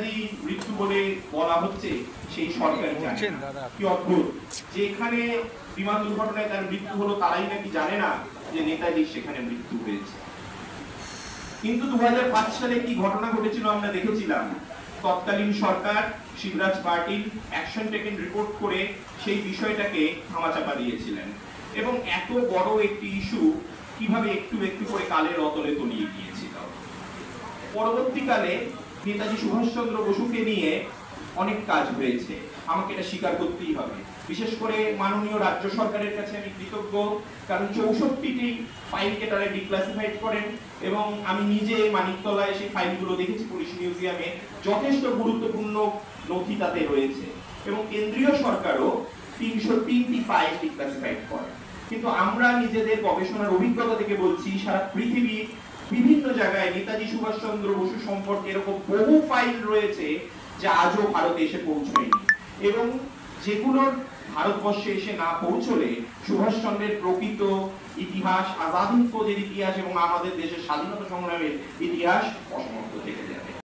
নেতাজি মৃত্যু বলে বলা হচ্ছে সেই সরকার জানেন। কি অদ্ভুত, যেখানে বিমান দুর্ঘটনায় তার মৃত্যু হলো তারাই নাকি জানে না যে নেতাজি সেখানে মৃত্যু হয়েছে। কিন্তু 2005 সালে কি ঘটনা ঘটেছিল আমরা দেখেছিলাম। তৎকালীন সরকার Shivraj Patil action taken report করে সেই বিষয়টাকে ধামাচাপা দিয়েছিলেন এবং এত বড় একটি ইস্যু কিভাবে একটু একটু করে কালের অতলে তলিয়ে গিয়েছিল। পরবর্তীকালে নেতাজি সুভাষচন্দ্র বসুকে নিয়ে অনেক কাজ হয়েছে, আমাকে এটা স্বীকার করতেই হবে। বিশেষ করে মাননীয় রাজ্য সরকারের কাছে আমি কৃতজ্ঞ, কারণ 64টি ফাইলকে তারা ডিক্লাসিফাইড করেন এবং আমি নিজে মানিকতলায় সেই ফাইলগুলো দেখেছি পুলিশ মিউজিয়ামে। যথেষ্ট গুরুত্বপূর্ণ নথি তাতে রয়েছে এবং কেন্দ্রীয় সরকারও 303টি ফাইল ডিক্লাসিফাইড করে। কিন্তু আমরা নিজেদের গবেষণার অভিজ্ঞতা থেকে বলছি, সারা পৃথিবীর বিভিন্ন জায়গায় নেতাজি সুভাষচন্দ্র বসু সম্পর্কে এরকম বহু ফাইল রয়েছে যা আজও ভারতে এসে পৌঁছয়নি এবং যেগুলোর ভারতবর্ষে এসে না পৌঁছলে সুভাষচন্দ্রের প্রকৃত ইতিহাস, আজাদ হিন্দ ফৌজের ইতিহাস এবং আমাদের দেশের স্বাধীনতা সংগ্রামের ইতিহাস অসমাপ্ত থেকে যাবে।